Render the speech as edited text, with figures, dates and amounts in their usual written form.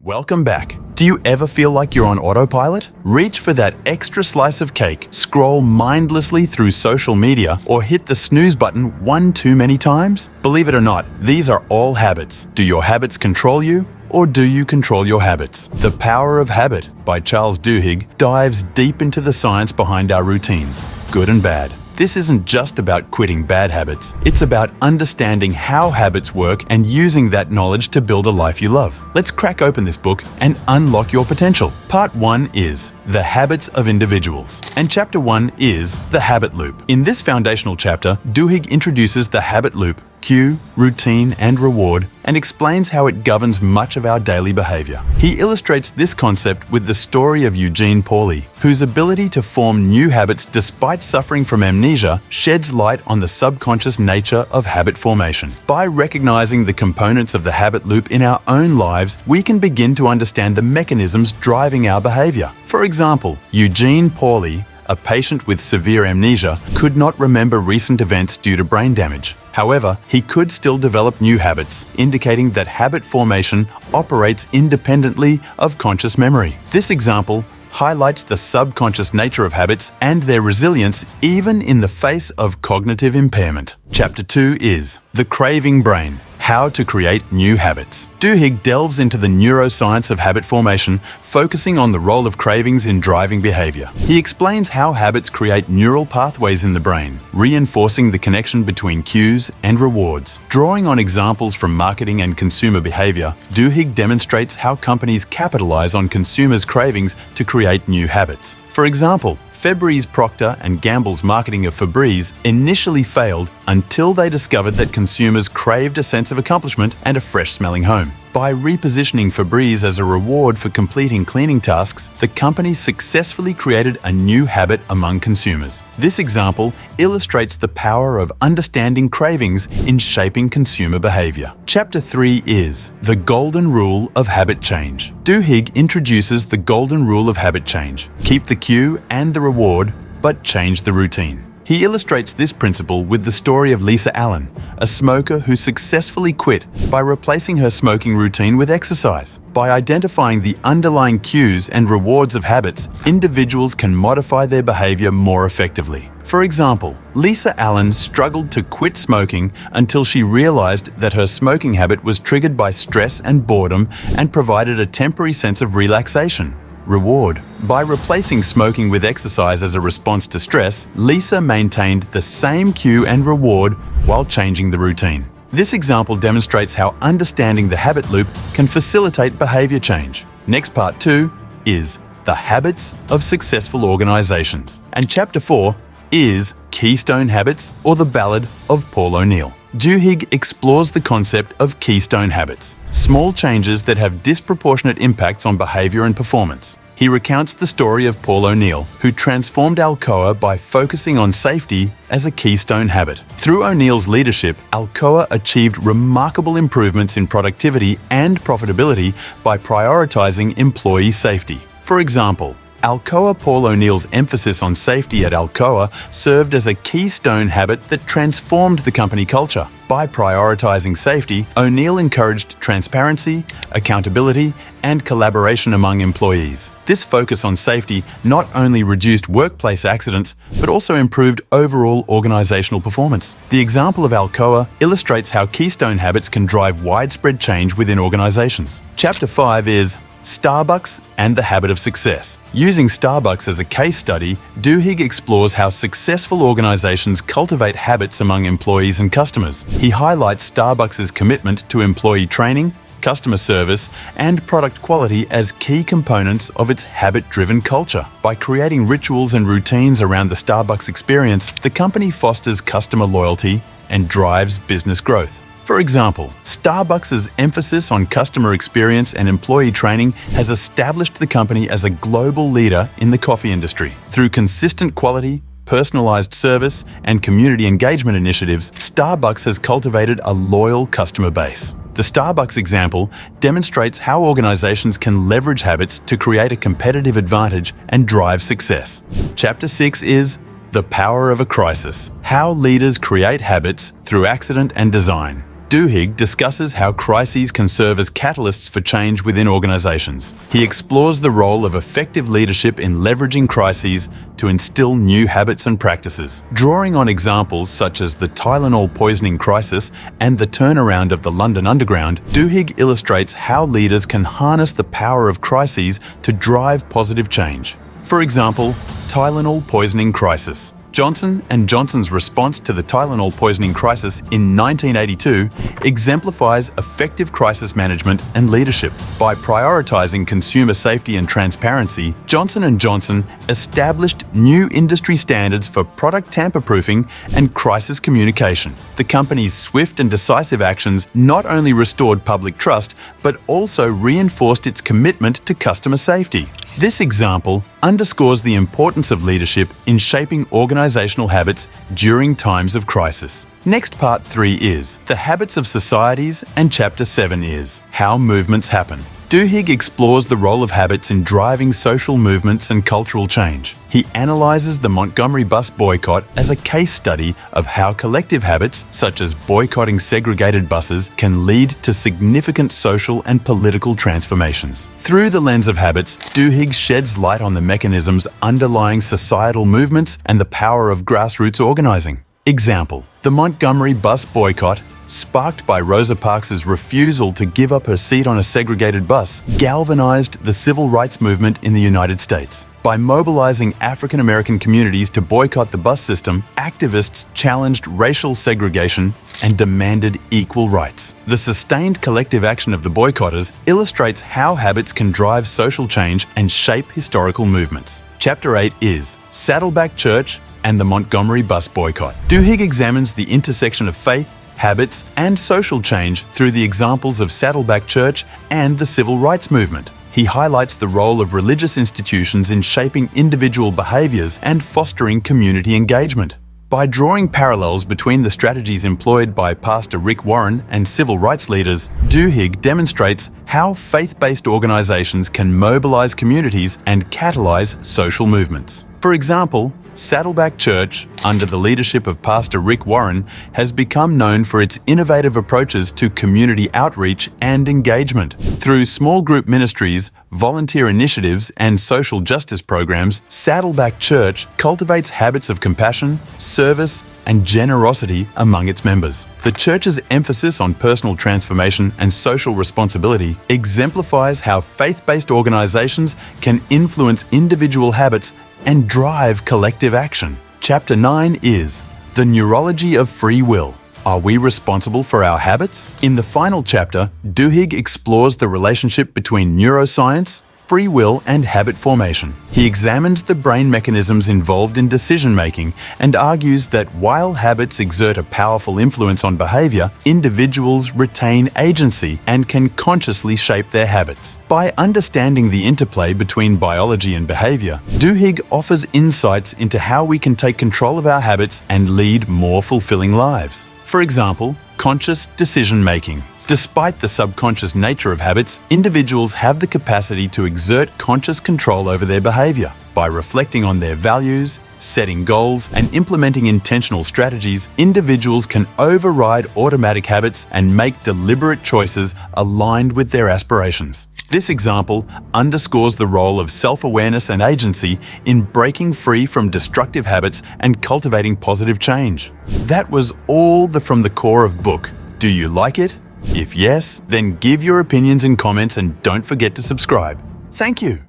Welcome back. Do you ever feel like you're on autopilot? Reach for that extra slice of cake, scroll mindlessly through social media, or hit the snooze button one too many times? Believe it or not, these are all habits. Do your habits control you? Or do you control your habits? The Power of Habit by Charles Duhigg dives deep into the science behind our routines, good and bad. This isn't just about quitting bad habits. It's about understanding how habits work and using that knowledge to build a life you love. Let's crack open this book and unlock your potential. Part 1 is The Habits of Individuals, and Chapter 1 is The Habit Loop. In this foundational chapter, Duhigg introduces the habit loop, cue, routine, and reward, and explains how it governs much of our daily behavior. He illustrates this concept with the story of Eugene Pauly, whose ability to form new habits despite suffering from amnesia sheds light on the subconscious nature of habit formation. By recognizing the components of the habit loop in our own lives, we can begin to understand the mechanisms driving our behavior. For example, Eugene Pauly, a patient with severe amnesia, could not remember recent events due to brain damage. However, he could still develop new habits, indicating that habit formation operates independently of conscious memory. This example highlights the subconscious nature of habits and their resilience even in the face of cognitive impairment. Chapter 2 is The Craving Brain: How to Create New Habits. Duhigg delves into the neuroscience of habit formation, focusing on the role of cravings in driving behavior. He explains how habits create neural pathways in the brain, reinforcing the connection between cues and rewards. Drawing on examples from marketing and consumer behavior, Duhigg demonstrates how companies capitalize on consumers' cravings to create new habits. For example, Febreze Procter & Gamble's marketing of Febreze initially failed until they discovered that consumers craved a sense of accomplishment and a fresh-smelling home. By repositioning Febreze as a reward for completing cleaning tasks, the company successfully created a new habit among consumers. This example illustrates the power of understanding cravings in shaping consumer behavior. Chapter 3 is The Golden Rule of Habit Change. Duhigg introduces the golden rule of habit change: keep the cue and the reward, but change the routine. He illustrates this principle with the story of Lisa Allen, a smoker who successfully quit by replacing her smoking routine with exercise. By identifying the underlying cues and rewards of habits, individuals can modify their behavior more effectively. For example, Lisa Allen struggled to quit smoking until she realized that her smoking habit was triggered by stress and boredom and provided a temporary sense of relaxation. Reward. By replacing smoking with exercise as a response to stress, Lisa maintained the same cue and reward while changing the routine. This example demonstrates how understanding the habit loop can facilitate behavior change. Next, part 2 is The Habits of Successful Organizations, and Chapter 4 is Keystone Habits, or the Ballad of Paul O'Neill. Duhigg explores the concept of keystone habits, small changes that have disproportionate impacts on behavior and performance. He recounts the story of Paul O'Neill, who transformed Alcoa by focusing on safety as a keystone habit. Through O'Neill's leadership, Alcoa achieved remarkable improvements in productivity and profitability by prioritizing employee safety. For example, Alcoa Paul O'Neill's emphasis on safety at Alcoa served as a keystone habit that transformed the company culture. By prioritizing safety, O'Neill encouraged transparency, accountability, and collaboration among employees. This focus on safety not only reduced workplace accidents, but also improved overall organizational performance. The example of Alcoa illustrates how keystone habits can drive widespread change within organizations. Chapter 5 is Starbucks and the Habit of Success. Using Starbucks as a case study, Duhigg explores how successful organizations cultivate habits among employees and customers. He highlights Starbucks' commitment to employee training, customer service, and product quality as key components of its habit-driven culture. By creating rituals and routines around the Starbucks experience, the company fosters customer loyalty and drives business growth. For example, Starbucks' emphasis on customer experience and employee training has established the company as a global leader in the coffee industry. Through consistent quality, personalized service, and community engagement initiatives, Starbucks has cultivated a loyal customer base. The Starbucks example demonstrates how organizations can leverage habits to create a competitive advantage and drive success. Chapter 6 is The Power of a Crisis: How Leaders Create Habits Through Accident and Design. Duhigg discusses how crises can serve as catalysts for change within organizations. He explores the role of effective leadership in leveraging crises to instill new habits and practices. Drawing on examples such as the Tylenol poisoning crisis and the turnaround of the London Underground, Duhigg illustrates how leaders can harness the power of crises to drive positive change. For example, Tylenol poisoning crisis. Johnson & Johnson's response to the Tylenol poisoning crisis in 1982 exemplifies effective crisis management and leadership. By prioritizing consumer safety and transparency, Johnson & Johnson established new industry standards for product tamper-proofing and crisis communication. The company's swift and decisive actions not only restored public trust, but also reinforced its commitment to customer safety. This example underscores the importance of leadership in shaping organizational habits during times of crisis. Next, part 3 is The Habits of Societies, and chapter 7 is How Movements Happen. Duhigg explores the role of habits in driving social movements and cultural change. He analyzes the Montgomery bus boycott as a case study of how collective habits, such as boycotting segregated buses, can lead to significant social and political transformations. Through the lens of habits, Duhigg sheds light on the mechanisms underlying societal movements and the power of grassroots organizing. Example: the Montgomery bus boycott, sparked by Rosa Parks' refusal to give up her seat on a segregated bus, galvanized the civil rights movement in the United States. By mobilizing African American communities to boycott the bus system, activists challenged racial segregation and demanded equal rights. The sustained collective action of the boycotters illustrates how habits can drive social change and shape historical movements. Chapter 8 is Saddleback Church and the Montgomery bus boycott. Duhigg examines the intersection of faith, habits, and social change through the examples of Saddleback Church and the civil rights movement. He highlights the role of religious institutions in shaping individual behaviors and fostering community engagement. By drawing parallels between the strategies employed by Pastor Rick Warren and civil rights leaders, Duhigg demonstrates how faith-based organizations can mobilize communities and catalyze social movements. For example, Saddleback Church, under the leadership of Pastor Rick Warren, has become known for its innovative approaches to community outreach and engagement. Through small group ministries, volunteer initiatives, and social justice programs, Saddleback Church cultivates habits of compassion, service, and generosity among its members. The church's emphasis on personal transformation and social responsibility exemplifies how faith-based organizations can influence individual habits and drive collective action. Chapter 9 is The Neurology of Free Will. Are we responsible for our habits? In the final chapter, Duhigg explores the relationship between neuroscience, free will, and habit formation. He examines the brain mechanisms involved in decision-making and argues that while habits exert a powerful influence on behavior, individuals retain agency and can consciously shape their habits. By understanding the interplay between biology and behavior, Duhigg offers insights into how we can take control of our habits and lead more fulfilling lives. For example, conscious decision-making. Despite the subconscious nature of habits, individuals have the capacity to exert conscious control over their behavior. By reflecting on their values, setting goals, and implementing intentional strategies, individuals can override automatic habits and make deliberate choices aligned with their aspirations. This example underscores the role of self-awareness and agency in breaking free from destructive habits and cultivating positive change. That was all from the core of book. Do you like it? If yes, then give your opinions in comments and don't forget to subscribe. Thank you.